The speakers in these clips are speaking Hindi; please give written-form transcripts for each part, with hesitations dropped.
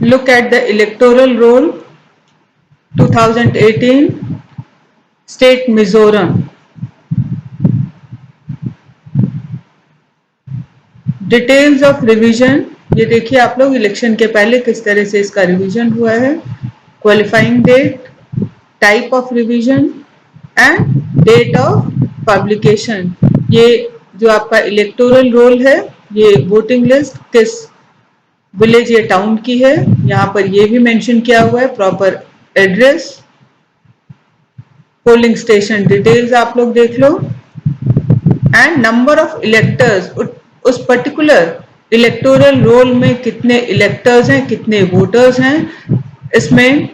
look at the electoral roll 2018 state Mizoram. Details of revision, ये देखिए आप लोग इलेक्शन के पहले किस तरह से इसका रिवीजन हुआ है, qualifying date, type of revision and date of publication. ये जो आपका इलेक्टोरल रोल है, ये वोटिंग लिस्ट किस विलेज या टाउन की है, यहाँ पर ये भी मेंशन किया हुआ है, proper address, polling station details आप लोग देख लो, एंड नंबर ऑफ इलेक्टर्स, उस पर्टिकुलर इलेक्टोरल रोल में कितने इलेक्टर्स हैं, कितने वोटर्स हैं, इसमें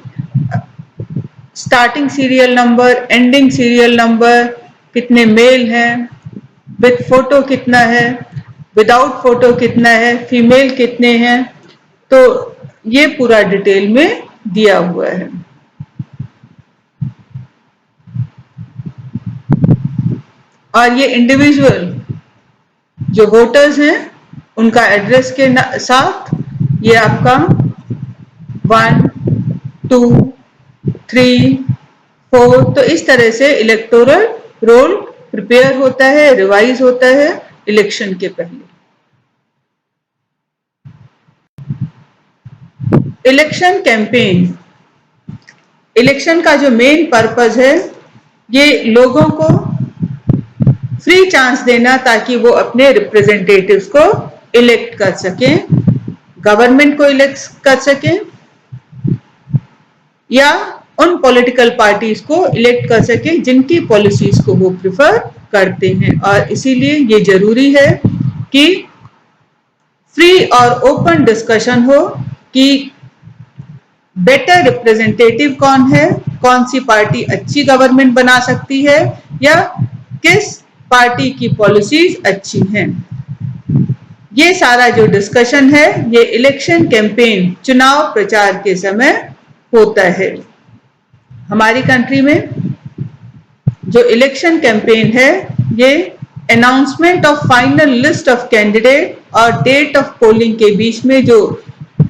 starting serial number, ending serial number, कितने मेल हैं, विद फोटो कितना है, विदाउट फोटो कितना है, फीमेल कितने हैं, तो ये पूरा डिटेल में दिया हुआ है। और ये इंडिविजुअल जो वोटर्स हैं उनका एड्रेस के साथ ये आपका 1, 2, 3, 4, तो इस तरह से इलेक्टोरल रोल प्रिपेयर होता है, रिवाइज होता है इलेक्शन के पहले। इलेक्शन कैंपेन, इलेक्शन का जो मेन पर्पस है ये लोगों को फ्री चांस देना ताकि वो अपने रिप्रेजेंटेटिव्स को इलेक्ट कर सकें, गवर्नमेंट को इलेक्ट कर सकें या उन पॉलिटिकल पार्टीज को इलेक्ट कर सकें जिनकी पॉलिसीज को वो प्रिफर करते हैं। और इसीलिए ये जरूरी है कि फ्री और ओपन डिस्कशन हो कि बेटर रिप्रेजेंटेटिव कौन है, कौन सी पार्टी अच्छी गवर्नमेंट बना सकती है या किस पार्टी की पॉलिसीज अच्छी हैं। ये सारा जो डिस्कशन है ये इलेक्शन कैंपेन, चुनाव प्रचार के समय होता है। हमारी कंट्री में जो इलेक्शन कैंपेन है ये announcement of final list of candidate और डेट ऑफ पोलिंग के बीच में जो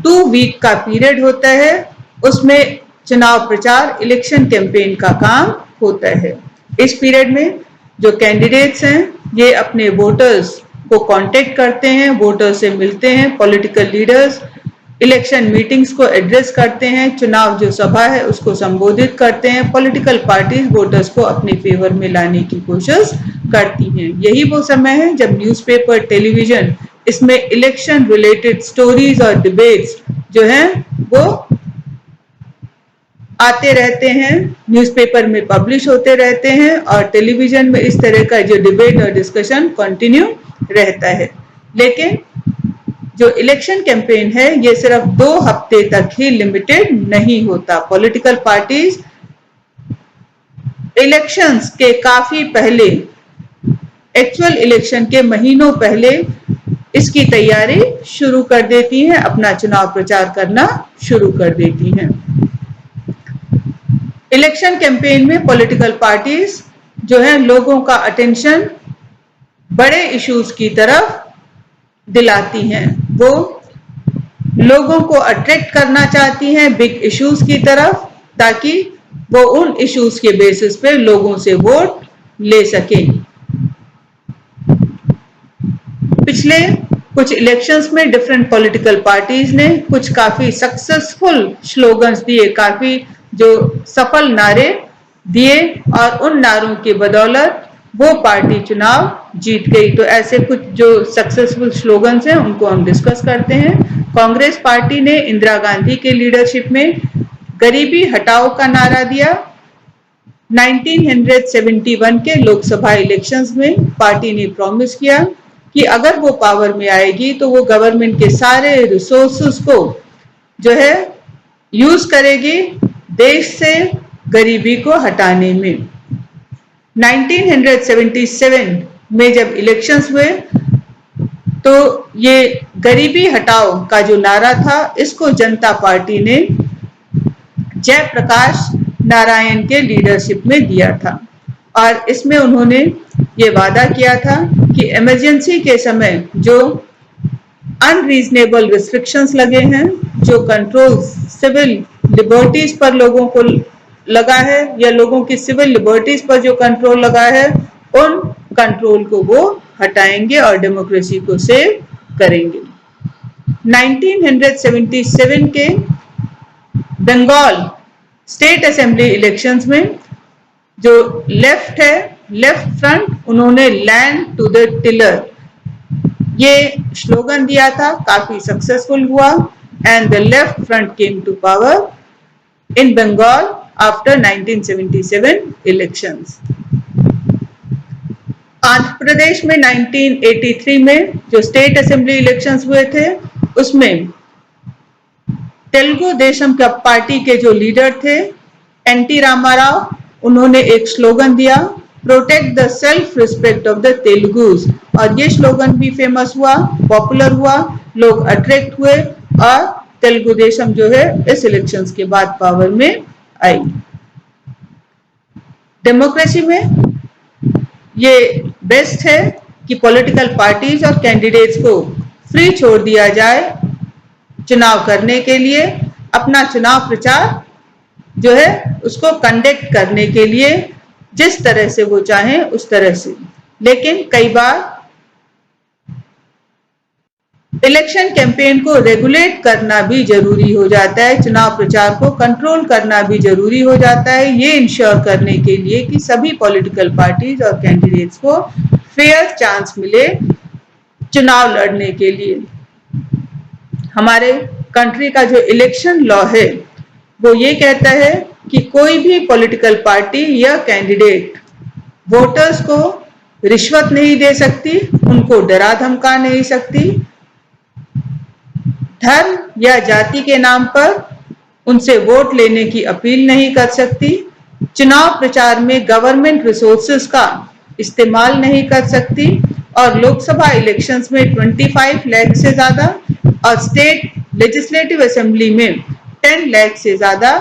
2 वीक का पीरियड होता है उसमें चुनाव प्रचार, इलेक्शन कैंपेन का काम होता है। इस पीरियड में जो कैंडिडेट्स हैं ये अपने वोटर्स को कांटेक्ट करते हैं, वोटर्स से मिलते हैं, पॉलिटिकल लीडर्स, इलेक्शन मीटिंग्स को एड्रेस करते हैं, चुनाव जो सभा है उसको संबोधित करते हैं, पॉलिटिकल पार्टीज वोटर्स को अपने फेवर में लाने की कोशिश करती हैं। यही वो समय है जब न्यूज़पेपर, टेलीविजन इसमें इलेक्शन रिलेटेड स्टोरीज और डिबेट्स जो हैं वो आते रहते हैं, न्यूज़पेपर में पब्लिश होते रहते हैं और टेलीविजन में इस तरह का जो डिबेट और डिस्कशन कंटिन्यू रहता है। लेकिन जो इलेक्शन कैंपेन है ये सिर्फ 2 हफ्ते तक ही लिमिटेड नहीं होता। पॉलिटिकल पार्टीज इलेक्शंस के काफी पहले, एक्चुअल इलेक्शन के महीनों पहले इसकी तैयारी शुरू कर देती हैं, अपना चुनाव प्रचार करना शुरू कर देती हैं। इलेक्शन कैंपेन में पॉलिटिकल पार्टीज जो है लोगों का अटेंशन बड़े इश्यूज की तरफ दिलाती हैं, वो लोगों को अट्रैक्ट करना चाहती हैं बिग इश्यूज की तरफ ताकि वो उन इश्यूज के बेसिस पे लोगों से वोट ले सकें। पिछले कुछ इलेक्शंस में डिफरेंट पॉलिटिकल पार्टीज ने कुछ काफी सक्सेसफुल स्लोगन्स दिए, काफी जो सफल नारे दिए और उन नारों की बदौलत वो पार्टी चुनाव जीत गई। तो ऐसे कुछ जो सक्सेसफुल स्लोगन्स हैं उनको हम डिस्कस करते हैं। कांग्रेस पार्टी ने इंदिरा गांधी के लीडरशिप में गरीबी हटाओ का नारा दिया। 1971 के लोकसभा इलेक्शंस में पार्टी ने प्रॉमिस किया कि अगर वो पावर में आएगी तो वो गवर्नमेंट के सारे रिसोर्सेस को जो है यूज करेगी देश से गरीबी को हटाने में। 1977 में जब इलेक्शंस हुए तो ये गरीबी हटाओ का जो नारा था इसको जनता पार्टी ने जयप्रकाश नारायण के लीडरशिप में दिया था और इसमें उन्होंने ये वादा किया था कि इमरजेंसी के समय जो अनरीजनेबल रिस्ट्रिक्शंस लगे हैं, जो कंट्रोल सिविल लिबर्टीज पर लोगों को लगा है या लोगों की सिविल लिबर्टीज पर जो कंट्रोल लगा है, उन कंट्रोल को वो हटाएंगे और डेमोक्रेसी को सेव करेंगे। 1977 के बंगाल स्टेट असेंबली इलेक्शंस में जो लेफ्ट है, लेफ्ट फ्रंट, उन्होंने लैंड टू द टिलर ये स्लोगन दिया था, काफी सक्सेसफुल हुआ and the left front came to power in Bengal after 1977 elections. Andhra Pradesh में 1983 में जो स्टेट असेंबली इलेक्शंस हुए थे, उसमें तेलुगु देशम का पार्टी के जो लीडर थे एनटी रामाराव, उन्होंने एक स्लोगन दिया, protect the self respect of the Telugus, और ये स्लोगन भी फेमस हुआ, पॉपुलर हुआ, लोग अट्रैक्ट हुए और तेलुगु देशम जो है इस इलेक्शंस के बाद पावर में आई। डेमोक्रेसी में ये बेस्ट है कि पॉलिटिकल पार्टीज और कैंडिडेट्स को फ्री छोड़ दिया जाए चुनाव करने के लिए, अपना चुनाव प्रचार जो है उसको कंडक्ट करने के लिए जिस तरह से वो चाहें उस तरह से। लेकिन कई बार इलेक्शन कैंपेन को रेगुलेट करना भी जरूरी हो जाता है, चुनाव प्रचार को कंट्रोल करना भी जरूरी हो जाता है, ये इंश्योर करने के लिए कि सभी पॉलिटिकल पार्टीज और कैंडिडेट्स को फेयर चांस मिले चुनाव लड़ने के लिए। हमारे कंट्री का जो इलेक्शन लॉ है वो ये कहता है कि कोई भी पॉलिटिकल पार्टी या कैंडिडेट वोटर्स को रिश्वत नहीं दे सकती, उनको डरा धमका नहीं सकती, धर्म या जाति के नाम पर उनसे वोट लेने की अपील नहीं कर सकती, चुनाव प्रचार में गवर्नमेंट रिसोर्सेज का इस्तेमाल नहीं कर सकती और लोकसभा इलेक्शंस में 25 लाख से ज्यादा और स्टेट लेजिस्लेटिव असेंबली में 10 लाख से ज्यादा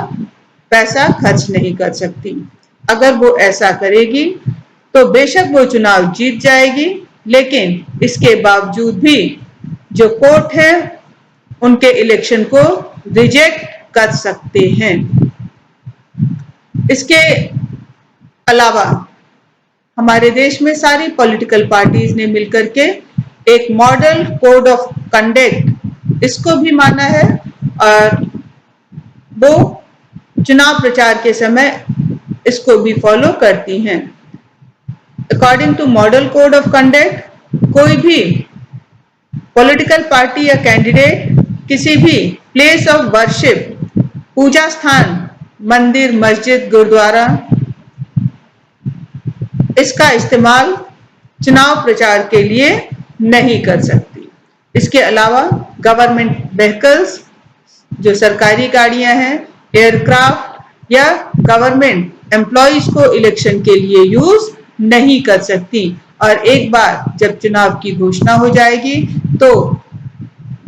पैसा खर्च नहीं कर सकती। अगर वो ऐसा करेगी तो बेशक वो चुनाव जीत जाएगी, लेकिन इसके बावजूद भी जो कोर्ट है उनके इलेक्शन को रिजेक्ट कर सकते हैं। इसके अलावा हमारे देश में सारी पॉलिटिकल पार्टीज ने मिलकर के एक मॉडल कोड ऑफ कंडक्ट इसको भी माना है और वो चुनाव प्रचार के समय इसको भी फॉलो करती हैं। According to model code of conduct कोई भी पॉलिटिकल पार्टी या कैंडिडेट किसी भी प्लेस ऑफ वर्शिप, पूजा स्थान, मंदिर, मस्जिद, गुरुद्वारा, इसका इस्तेमाल चुनाव प्रचार के लिए नहीं कर सकती। इसके अलावा गवर्नमेंट व्हीकल्स, जो सरकारी गाड़ियां हैं, एयरक्राफ्ट या गवर्नमेंट एम्प्लॉइज को इलेक्शन के लिए यूज नहीं कर सकती। और एक बार जब चुनाव की घोषणा हो जाएगी तो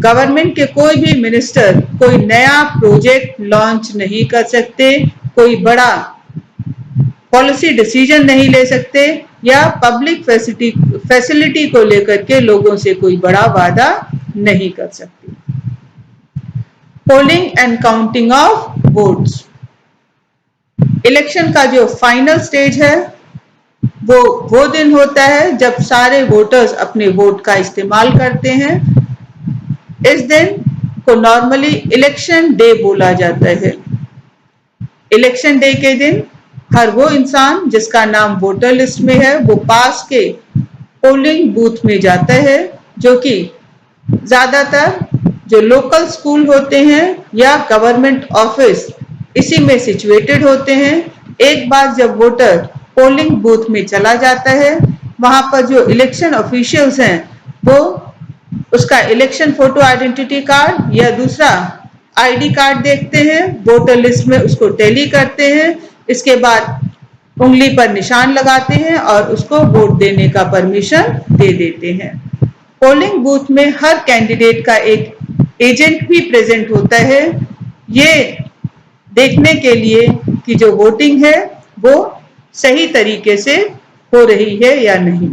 गवर्नमेंट के कोई भी मिनिस्टर कोई नया प्रोजेक्ट लॉन्च नहीं कर सकते, कोई बड़ा पॉलिसी डिसीजन नहीं ले सकते या पब्लिक फैसिलिटी को लेकर के लोगों से कोई बड़ा वादा नहीं कर सकते। Polling and counting of votes, election का जो फाइनल स्टेज है वो दिन होता है जब सारे वोटर्स अपने वोट का इस्तेमाल करते हैं। इस दिन को नॉर्मली इलेक्शन डे बोला जाता है। इलेक्शन डे के दिन हर वो इंसान जिसका नाम वोटर लिस्ट में है वो पास के पोलिंग बूथ में जाता है, जो कि ज्यादातर जो लोकल स्कूल होते हैं या गवर्नमेंट ऑफिस इसी में सिचुएटेड होते हैं। एक बार जब वोटर पोलिंग बूथ में चला जाता है, वहां पर जो इलेक्शन ऑफिशियल्स हैं वो उसका इलेक्शन फोटो आइडेंटिटी कार्ड या दूसरा आईडी कार्ड देखते हैं, वोटर लिस्ट में उसको टैली करते हैं, इसके बाद उंगली पर निशान लगाते हैं और उसको वोट देने का परमिशन दे देते हैं। पोलिंग बूथ में हर कैंडिडेट का एक एजेंट भी प्रेजेंट होता है, ये देखने के लिए कि जो वोटिंग है वो सही तरीके से हो रही है या नहीं।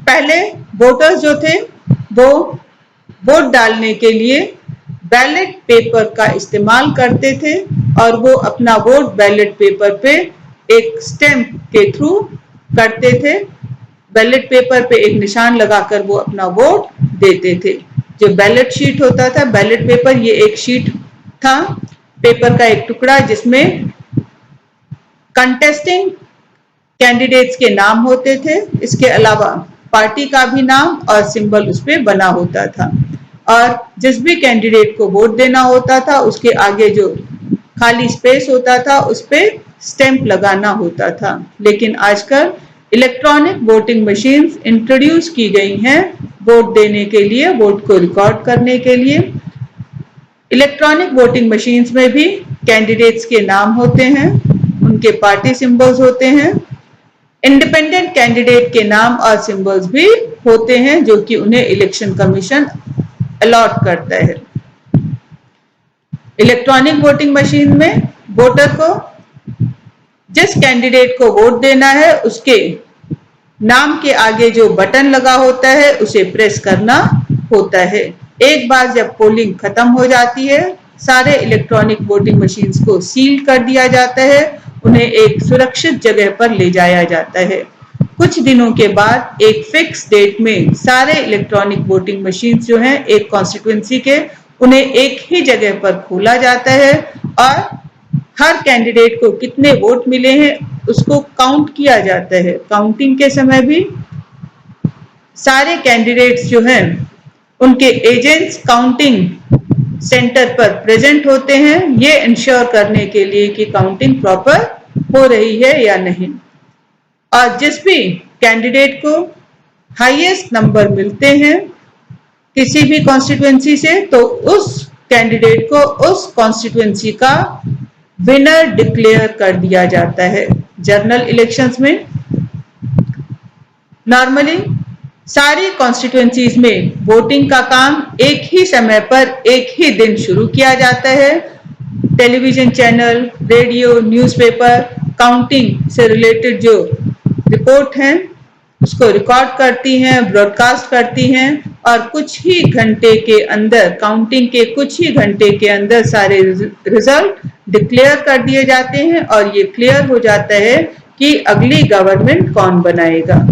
पहले वोटर्स जो थे वो वोट डालने के लिए बैलेट पेपर का इस्तेमाल करते थे और वो अपना वोट बैलेट पेपर पे एक स्टैम्प के थ्रू करते थे। बैलेट पेपर पे एक निशान लगाकर वो अपना वोट देते थे। जो बैलेट शीट होता था, बैलेट पेपर, ये एक शीट था, पेपर का एक टुकड़ा जिसमें कंटेस्टिंग कैंडिडेट्स के नाम होते थे। इसके अलावा पार्टी का भी नाम और सिंबल उस पे बना होता था और जिस भी कैंडिडेट को वोट देना होता था उसके आगे जो खाली स्पेस होता था उस पे स्टैंप लगाना होता था। लेकिन आजकल इलेक्ट्रॉनिक वोटिंग मशीन्स इंट्रोड्यूस की गई हैं वोट देने के लिए, वोट को रिकॉर्ड करने के लिए। इलेक्ट्रॉनिक वोटिंग मशीन्स में भी कैंडिडेट्स के नाम होते हैं, उनके पार्टी सिंबल्स होते हैं, इंडिपेंडेंट कैंडिडेट के नाम और सिंबल्स भी होते हैं जो कि उन्हें इलेक्शन कमीशन अलॉट करता है। इलेक्ट्रॉनिक वोटिंग मशीन में वोटर को जिस कैंडिडेट को वोट देना है उसके नाम के आगे जो बटन लगा होता है उसे प्रेस करना होता है। एक बार जब पोलिंग खत्म हो जाती है, सारे इलेक्ट्रॉनिक वोटिंग मशीन्स को सील कर दिया जाता है, उन्हें एक सुरक्षित जगह पर ले जाया जाता है। कुछ दिनों के बाद एक फिक्स डेट में सारे इलेक्ट्रॉनिक वोटिंग मशीन्स जो हैं एक कॉन्स्टिट्यूएंसी के, उन्हें एक ही जगह पर खोला जाता है और हर कैंडिडेट को कितने वोट मिले हैं उसको काउंट किया जाता है। काउंटिंग के समय भी सारे कैंडिडेट्स जो हैं उनके एजेंट्स काउंटिंग सेंटर पर प्रेजेंट होते हैं, ये इंश्योर करने के लिए कि काउंटिंग प्रॉपर हो रही है या नहीं। और जिस भी कैंडिडेट को हाईएस्ट नंबर मिलते हैं किसी भी कॉन्स्टिट्यूएंसी से, तो उस कैंडिडेट को उस कॉन्स्टिट्यूएंसी का विनर डिक्लेयर कर दिया जाता है। जनरल इलेक्शंस में नॉर्मली सारी कॉन्स्टिट्यूएंसीज में वोटिंग का काम एक ही समय पर एक ही दिन शुरू किया जाता है। Television channel, radio, newspaper counting से रिलेटेड जो रिपोर्ट हैं उसको रिकॉर्ड करती हैं, ब्रॉडकास्ट करती हैं और कुछ ही घंटे के अंदर, काउंटिंग के कुछ ही घंटे के अंदर सारे रिजल्ट डिक्लेयर कर दिए जाते हैं और ये क्लियर हो जाता है कि अगली गवर्नमेंट कौन बनाएगा।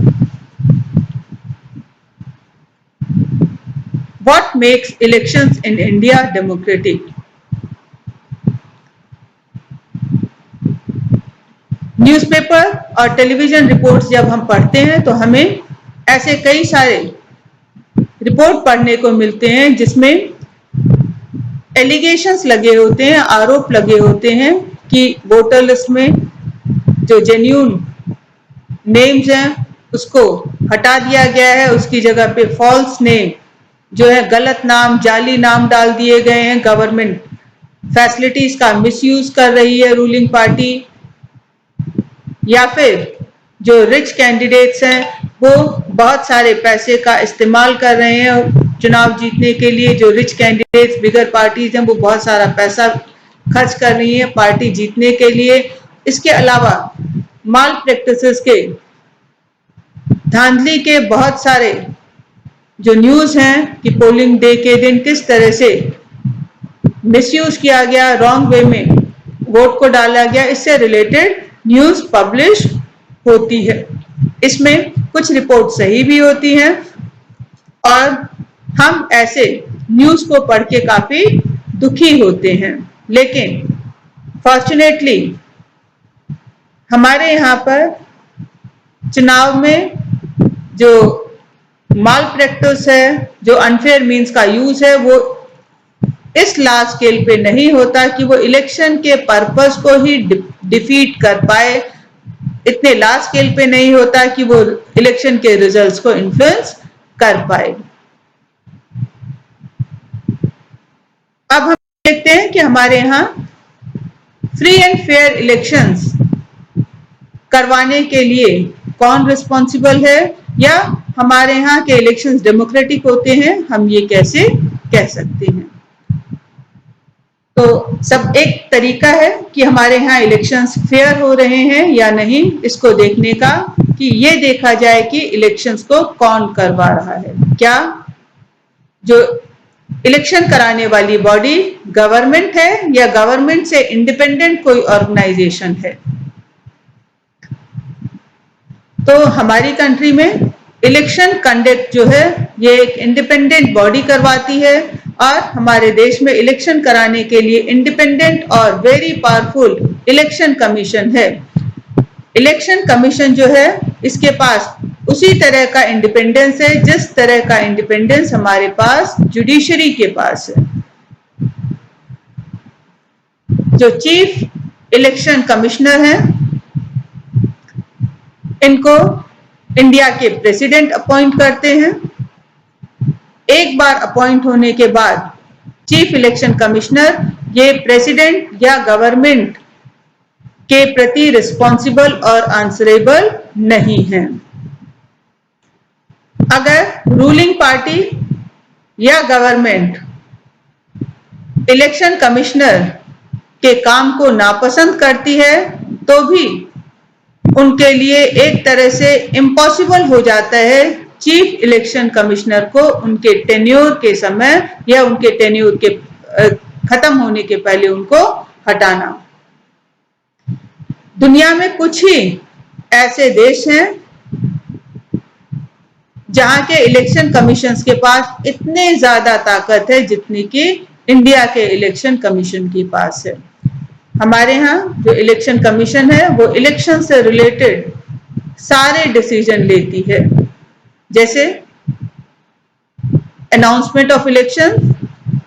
What makes elections in India democratic? Newspaper और टेलीविजन रिपोर्ट्स जब हम पढ़ते हैं तो हमें ऐसे कई सारे रिपोर्ट पढ़ने को मिलते हैं जिसमें एलिगेशंस लगे होते हैं, आरोप लगे होते हैं कि वोटर लिस्ट में जो जेन्युइन नेम्स हैं उसको हटा दिया गया है, उसकी जगह पे फॉल्स नेम जो है, गलत नाम, जाली नाम डाल दिए गए हैं। गवर्नमेंट फैसिलिटीज का मिसयूज कर रही है रूलिंग पार्टी, या फिर जो रिच कैंडिडेट्स हैं वो बहुत सारे पैसे का इस्तेमाल कर रहे हैं चुनाव जीतने के लिए। जो रिच कैंडिडेट्स, बिगर पार्टीज हैं वो बहुत सारा पैसा खर्च कर रही है पार्टी जीतने के लिए। इसके अलावा माल प्रैक्टिसेस के, धांधली के बहुत सारे जो न्यूज हैं कि पोलिंग डे के दिन किस तरह से मिसयूज किया गया, रॉन्ग वे में वोट को डाला गया, इससे रिलेटेड न्यूज पब्लिश होती है। इसमें कुछ रिपोर्ट सही भी होती हैं और हम ऐसे न्यूज को पढ़ के काफी दुखी होते हैं। लेकिन फॉर्चुनेटली हमारे यहाँ पर चुनाव में जो माल प्रैक्टिस है, जो अनफेयर मीन्स का यूज है, वो इस लार्ज स्केल पे नहीं होता कि वो इलेक्शन के पर्पस को ही डिफीट कर पाए। इतने लार्ज स्केल पे नहीं होता कि वो इलेक्शन के रिजल्ट्स को इन्फ्लुएंस कर पाए। अब हम देखते हैं कि हमारे यहाँ फ्री एंड फेयर इलेक्शंस करवाने के लिए कौन रिस्पॉन्सिबल है, या हमारे यहाँ के इलेक्शंस डेमोक्रेटिक होते हैं, हम ये कैसे कह सकते हैं। तो सब एक तरीका है कि हमारे यहाँ इलेक्शंस फेयर हो रहे हैं या नहीं, इसको देखने का कि ये देखा जाए कि इलेक्शंस को कौन करवा रहा है। क्या जो इलेक्शन कराने वाली बॉडी गवर्नमेंट है या गवर्नमेंट से इंडिपेंडेंट कोई ऑर्गेनाइजेशन है। तो हमारी कंट्री में इलेक्शन कंडक्ट जो है ये एक इंडिपेंडेंट बॉडी करवाती है और हमारे देश में इलेक्शन कराने के लिए इंडिपेंडेंट और वेरी पावरफुल इलेक्शन कमीशन है। इलेक्शन कमीशन जो है इसके पास उसी तरह का इंडिपेंडेंस है जिस तरह का इंडिपेंडेंस हमारे पास जुडिशरी के पास है। जो चीफ इलेक्शन कमिश्नर हैं इनको इंडिया के प्रेसिडेंट अपॉइंट करते हैं। एक बार अपॉइंट होने के बाद चीफ इलेक्शन कमिश्नर ये प्रेसिडेंट या गवर्नमेंट के प्रति रिस्पॉन्सिबल और आंसरेबल नहीं है। अगर रूलिंग पार्टी या गवर्नमेंट इलेक्शन कमिश्नर के काम को नापसंद करती है तो भी उनके लिए एक तरह से इम्पॉसिबल हो जाता है चीफ इलेक्शन कमिश्नर को उनके टेन्योर के समय या उनके टेन्योर के खत्म होने के पहले उनको हटाना। दुनिया में कुछ ही ऐसे देश हैं जहां के इलेक्शन कमीशंस के पास इतने ज्यादा ताकत है जितनी कि इंडिया के इलेक्शन कमीशन के पास है। हमारे यहाँ जो इलेक्शन कमीशन है वो इलेक्शन से रिलेटेड सारे डिसीजन लेती है, जैसे अनाउंसमेंट ऑफ इलेक्शन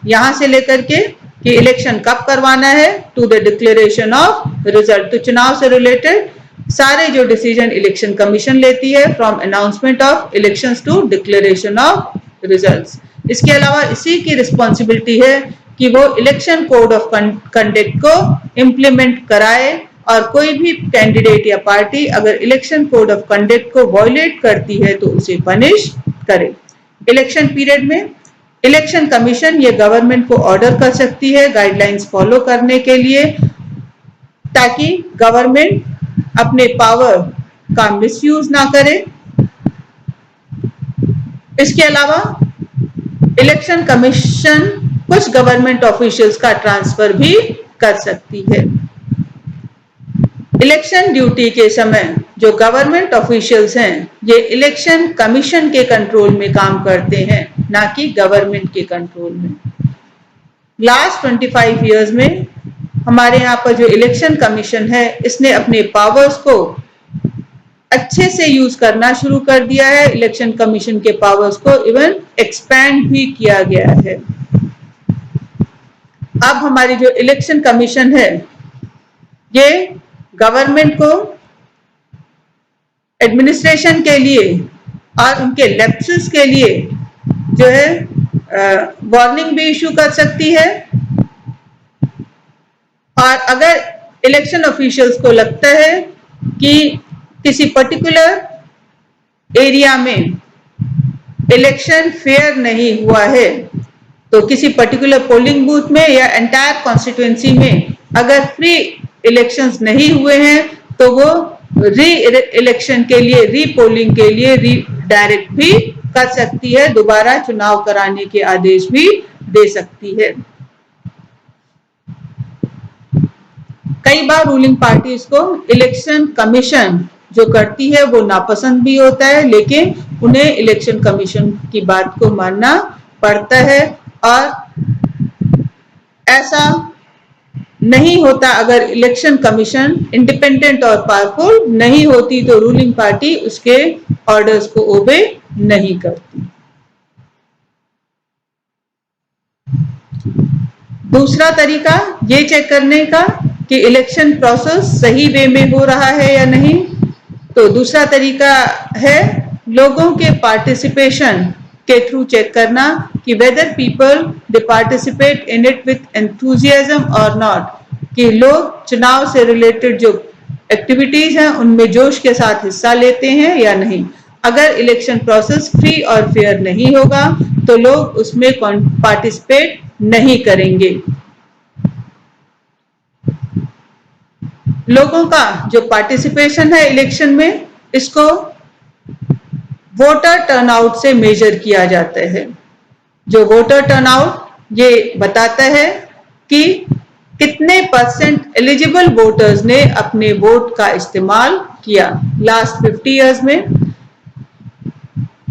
यहां से लेकर के कि इलेक्शन कब करवाना है to the declaration of result. तो चुनाव से रिलेटेड सारे जो डिसीजन इलेक्शन कमीशन लेती है from announcement of elections to declaration of results. इसके अलावा इसी की रिस्पॉन्सिबिलिटी है कि वो इलेक्शन कोड ऑफ कंडक्ट को इम्प्लीमेंट कराए और कोई भी कैंडिडेट या पार्टी अगर इलेक्शन कोड ऑफ कंडक्ट को वायलेट करती है तो उसे पनिश करे। इलेक्शन पीरियड में इलेक्शन कमीशन ये गवर्नमेंट को ऑर्डर कर सकती है गाइडलाइंस फॉलो करने के लिए ताकि गवर्नमेंट अपने पावर का मिसयूज ना करे। इसके अलावा इलेक्शन कमीशन कुछ गवर्नमेंट ऑफिशियल्स का ट्रांसफर भी कर सकती है। इलेक्शन ड्यूटी के समय जो गवर्नमेंट ऑफिशियल्स हैं ये इलेक्शन कमीशन के कंट्रोल में काम करते हैं, ना कि गवर्नमेंट के कंट्रोल में। लास्ट 25 इयर्स में हमारे यहाँ पर जो इलेक्शन कमीशन है इसने अपने पावर्स को अच्छे से यूज करना शुरू कर दिया है। इलेक्शन कमीशन के पावर्स को इवन एक्सपैंड भी किया गया है। अब हमारी जो इलेक्शन कमीशन है ये गवर्नमेंट को एडमिनिस्ट्रेशन के लिए और उनके लैप्सेस के लिए जो है वार्निंग भी इशू कर सकती है। और अगर इलेक्शन ऑफिशियल्स को लगता है कि किसी पर्टिकुलर एरिया में इलेक्शन फेयर नहीं हुआ है तो किसी पर्टिकुलर पोलिंग बूथ में या एंटायर कॉन्स्टिट्यूएंसी में अगर फ्री इलेक्शंस नहीं हुए हैं तो वो री इलेक्शन के लिए रीपोलिंग के लिए रीडायरेक्ट भी कर सकती है, दोबारा चुनाव कराने के आदेश भी दे सकती है। कई बार रूलिंग पार्टीज को इलेक्शन कमीशन जो करती है वो नापसंद भी होता है, लेकिन उन्हें इलेक्शन कमीशन की बात को मानना पड़ता है। और ऐसा नहीं होता अगर इलेक्शन कमीशन इंडिपेंडेंट और पावरफुल नहीं होती तो रूलिंग पार्टी उसके ऑर्डर्स को ओबे नहीं करती। दूसरा तरीका ये चेक करने का कि इलेक्शन प्रोसेस सही वे में हो रहा है या नहीं, तो दूसरा तरीका है लोगों के पार्टिसिपेशन के थ्रू चेक करना कि whether people they participate in it with enthusiasm और नॉट, कि लोग चुनाव से रिलेटेड जो एक्टिविटीज हैं उनमें जोश के साथ हिस्सा लेते हैं या नहीं। अगर इलेक्शन प्रोसेस फ्री और फेयर नहीं होगा तो लोग उसमें पार्टिसिपेट नहीं करेंगे। लोगों का जो पार्टिसिपेशन है इलेक्शन में इसको वोटर टर्नआउट से मेजर किया जाता है। जो वोटर टर्नआउट ये बताता है कि कितने परसेंट एलिजिबल वोटर्स ने अपने वोट का इस्तेमाल किया। लास्ट 50 इयर्स में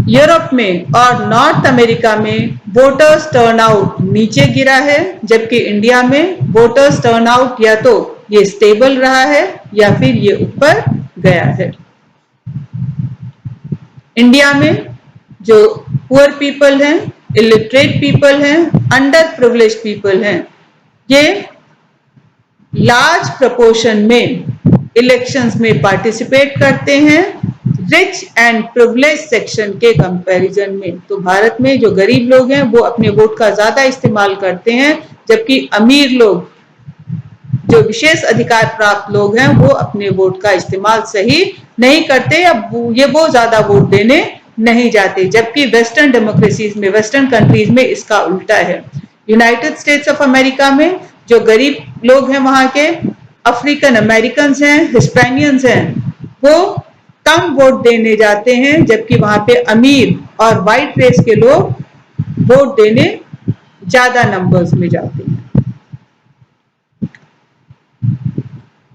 यूरोप में और नॉर्थ अमेरिका में वोटर्स टर्नआउट नीचे गिरा है, जबकि इंडिया में वोटर्स टर्नआउट या तो ये स्टेबल रहा है या फिर ये ऊपर गया है। इंडिया में जो पुअर पीपल हैं, इलिटरेट पीपल हैं, अंडर प्रिविलेज्ड पीपल हैं, ये लार्ज प्रोपोर्शन में इलेक्शंस में पार्टिसिपेट करते हैं रिच एंड प्रिविलेज सेक्शन के कंपैरिजन में। तो भारत में जो गरीब लोग हैं वो अपने वोट का ज्यादा इस्तेमाल करते हैं, जबकि अमीर लोग, जो विशेष अधिकार प्राप्त लोग हैं, वो अपने वोट का इस्तेमाल सही नहीं करते या वो ज्यादा वोट देने नहीं जाते। जबकि वेस्टर्न डेमोक्रेसीज में, वेस्टर्न कंट्रीज में इसका उल्टा है। यूनाइटेड स्टेट्स ऑफ अमेरिका में जो गरीब लोग हैं, वहां के अफ्रीकन अमेरिकन हैं, हिस्पैनियंस हैं, वो कम वोट देने जाते हैं, जबकि वहां पे अमीर और व्हाइट रेस के लोग वोट देने ज्यादा नंबर्स में जाते हैं।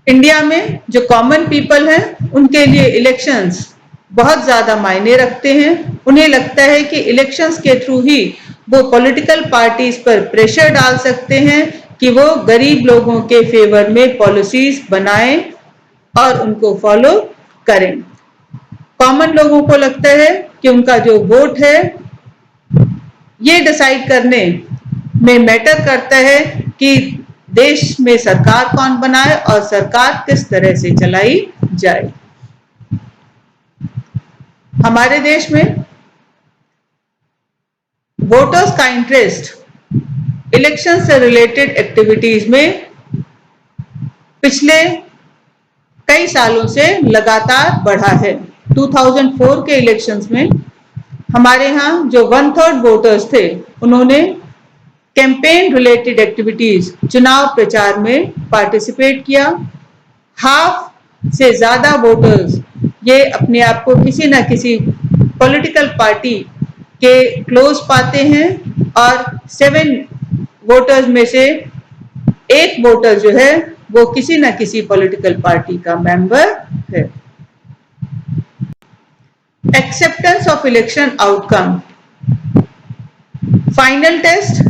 इंडिया में जो कॉमन पीपल हैं, उनके लिए इलेक्शंस बहुत ज्यादा मायने रखते हैं। उन्हें लगता है कि इलेक्शंस के थ्रू ही वो पॉलिटिकल पार्टीज पर प्रेशर डाल सकते हैं कि वो गरीब लोगों के फेवर में पॉलिसीज बनाएं और उनको फॉलो करें। कॉमन लोगों को लगता है कि उनका जो वोट है ये डिसाइड करने में मैटर करता है कि देश में सरकार कौन बनाए और सरकार किस तरह से चलाई जाए। हमारे देश में वोटर्स का इंटरेस्ट इलेक्शन से रिलेटेड एक्टिविटीज में पिछले कई सालों से लगातार बढ़ा है। 2004 के इलेक्शंस में हमारे यहाँ जो 1/3 वोटर्स थे, उन्होंने कैंपेन रिलेटेड एक्टिविटीज, चुनाव प्रचार में पार्टिसिपेट किया। हाफ से ज्यादा वोटर्स ये अपने आप को किसी ना किसी पॉलिटिकल पार्टी के क्लोज पाते हैं और 7 वोटर्स में से 1 वोटर जो है वो किसी ना किसी पॉलिटिकल पार्टी का मेंबर है। Acceptance of election outcome, final test,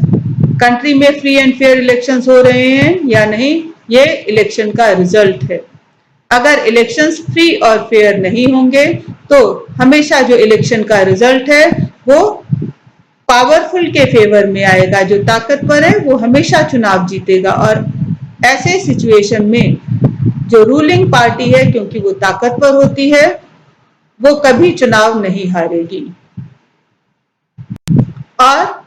country में फ्री एंड फेयर इलेक्शंस हो रहे हैं या नहीं, ये इलेक्शन का रिजल्ट है। अगर इलेक्शंस फ्री और फेयर नहीं होंगे तो हमेशा जो इलेक्शन का रिजल्ट है वो पावरफुल के फेवर में आएगा। जो ताकतवर है वो हमेशा चुनाव जीतेगा और ऐसे सिचुएशन में जो रूलिंग पार्टी है, क्योंकि वो ताकतवर होती है, वो कभी चुनाव नहीं हारेगी। और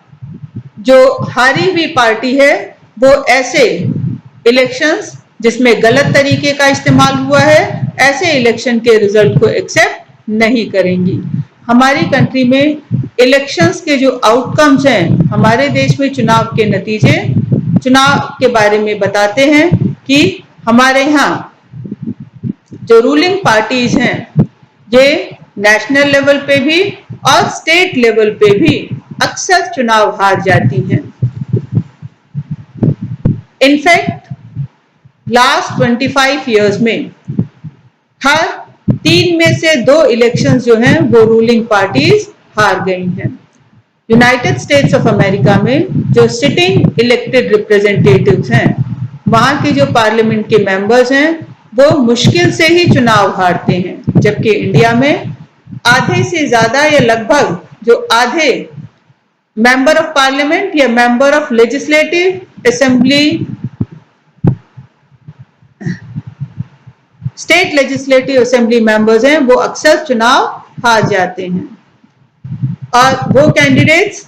जो हारी हुई पार्टी है वो ऐसे इलेक्शंस जिसमें गलत तरीके का इस्तेमाल हुआ है, ऐसे इलेक्शन के रिजल्ट को एक्सेप्ट नहीं करेंगी। हमारी कंट्री में इलेक्शंस के जो आउटकम्स हैं, हमारे देश में चुनाव के नतीजे चुनाव के बारे में बताते हैं कि हमारे यहाँ जो रूलिंग पार्टीज हैं ये नेशनल लेवल पे भी और स्टेट लेवल पे भी अक्सर चुनाव हार जाती हैं। इनफैक्ट लास्ट 25 इयर्स में हर 3 में से 2 इलेक्शंस जो हैं वो रूलिंग पार्टीज हार गई हैं। यूनाइटेड स्टेट्स ऑफ अमेरिका में जो सिटिंग इलेक्टेड रिप्रेजेंटेटिव्स हैं, वहां के जो पार्लियामेंट के मेंबर्स हैं, वो मुश्किल से ही चुनाव हारते हैं, जबकि इंडिया में आधे से ज्यादा या लगभग जो आधे मेंबर ऑफ पार्लियामेंट या member of legislative assembly, state legislative assembly members हैं, वो अक्सर चुनाव हार जाते हैं। और वो कैंडिडेट्स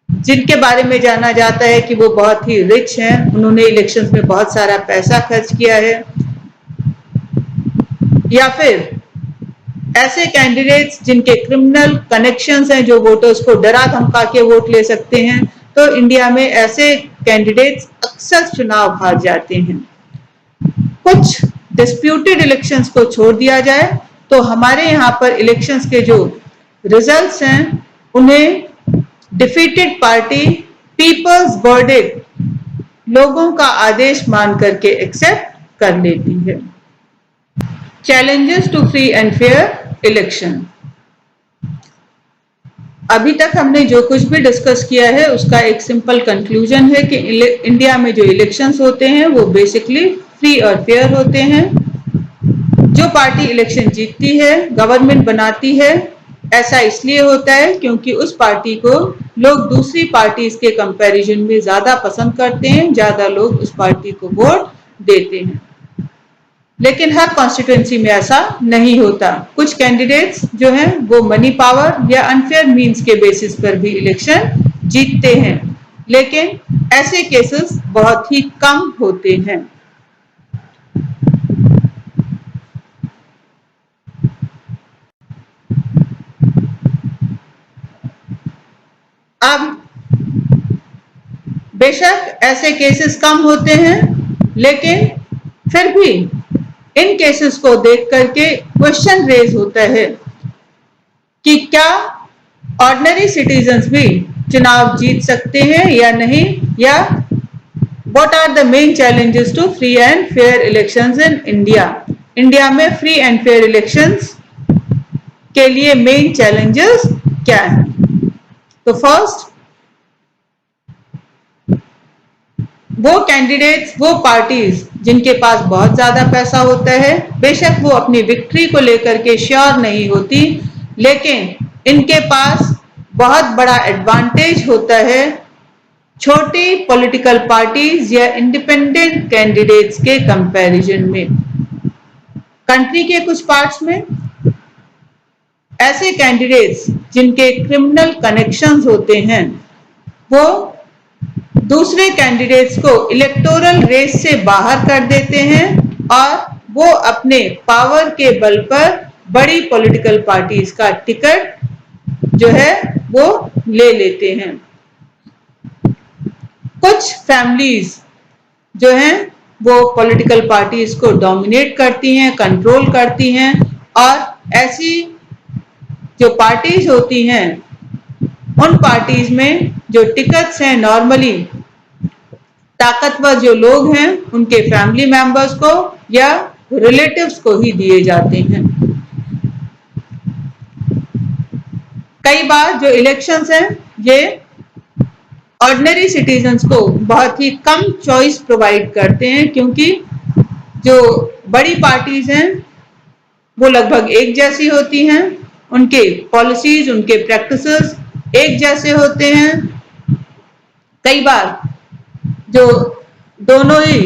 जिनके बारे में जाना जाता है कि वो बहुत ही रिच हैं, उन्होंने इलेक्शंस में बहुत सारा पैसा खर्च किया है, या फिर ऐसे कैंडिडेट्स जिनके क्रिमिनल कनेक्शंस हैं, जो वोटर्स को डरा धमका के वोट ले सकते हैं, तो इंडिया में ऐसे कैंडिडेट्स अक्सर चुनाव हार जाते हैं। कुछ डिस्प्यूटेड इलेक्शंस को छोड़ दिया जाए तो हमारे यहाँ पर इलेक्शंस के जो रिजल्ट्स हैं उन्हें डिफीटेड पार्टी पीपल्स वर्डिक्ट, लोगों का आदेश मान करके एक्सेप्ट कर लेती है। Challenges to free and fair election. अभी तक हमने जो कुछ भी डिस्कस किया है उसका एक सिंपल कंक्लूजन है कि इंडिया में जो इलेक्शंस होते हैं वो बेसिकली फ्री और फेयर होते हैं। जो पार्टी इलेक्शन जीतती है, गवर्नमेंट बनाती है, ऐसा इसलिए होता है क्योंकि उस पार्टी को लोग दूसरी पार्टीज के कंपैरिजन में ज्यादा पसंद करते हैं, ज्यादा लोग उस पार्टी को वोट देते हैं। लेकिन हर कॉन्स्टिट्यूएंसी में ऐसा नहीं होता। कुछ कैंडिडेट्स जो हैं वो मनी पावर या अनफेयर मींस के बेसिस पर भी इलेक्शन जीतते हैं, लेकिन ऐसे केसेस बहुत ही कम होते हैं। अब बेशक ऐसे केसेस कम होते हैं, लेकिन फिर भी इन केसेस को देख करके क्वेश्चन रेज होता है कि क्या ऑर्डिनरी सिटीजन्स भी चुनाव जीत सकते हैं या नहीं, या what are the main challenges to free and fair elections in India. India में फ्री एंड फेयर इलेक्शंस के लिए मेन चैलेंजेस क्या हैं? तो फर्स्ट, वो कैंडिडेट्स, वो पार्टीज जिनके पास बहुत ज्यादा पैसा होता है, बेशक वो अपनी विक्ट्री को लेकर के श्योर नहीं होती, लेकिन इनके पास बहुत बड़ा एडवांटेज होता है छोटी पॉलिटिकल पार्टीज या इंडिपेंडेंट कैंडिडेट्स के कंपैरिजन में। कंट्री के कुछ पार्ट्स में ऐसे कैंडिडेट्स जिनके क्रिमिनल कनेक्शंस होते हैं वो दूसरे कैंडिडेट्स को इलेक्टोरल रेस से बाहर कर देते हैं और वो अपने पावर के बल पर बड़ी पॉलिटिकल पार्टीज का टिकट जो है वो ले लेते हैं। कुछ फैमिलीज जो हैं वो पॉलिटिकल पार्टीज को डोमिनेट करती हैं, कंट्रोल करती हैं, और ऐसी जो पार्टीज होती हैं उन पार्टीज में जो टिकट्स हैं नॉर्मली ताकतवर जो लोग हैं उनके फैमिली मेंबर्स को या रिलेटिव्स को ही दिए जाते हैं। कई बार जो इलेक्शंस हैं ये ऑर्डिनरी सिटीजन्स को बहुत ही कम चॉइस प्रोवाइड करते हैं, क्योंकि जो बड़ी पार्टीज हैं वो लगभग एक जैसी होती हैं, उनके पॉलिसीज, उनके प्रैक्टिसेस एक जैसे होते हैं। कई बार जो दोनों ही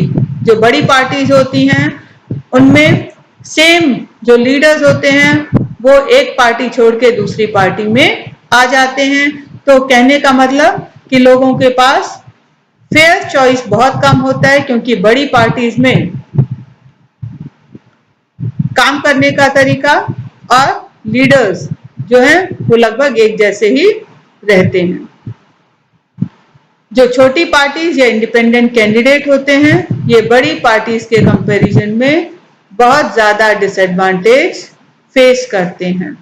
जो बड़ी पार्टीज होती हैं उनमें सेम जो लीडर्स होते हैं वो एक पार्टी छोड़ के दूसरी पार्टी में आ जाते हैं। तो कहने का मतलब कि लोगों के पास फेयर चॉइस बहुत कम होता है, क्योंकि बड़ी पार्टीज में काम करने का तरीका और लीडर्स जो हैं वो लगभग एक जैसे ही रहते हैं। जो छोटी पार्टीज या इंडिपेंडेंट कैंडिडेट होते हैं ये बड़ी पार्टीज के कंपैरिजन में बहुत ज्यादा डिसएडवांटेज फेस करते हैं।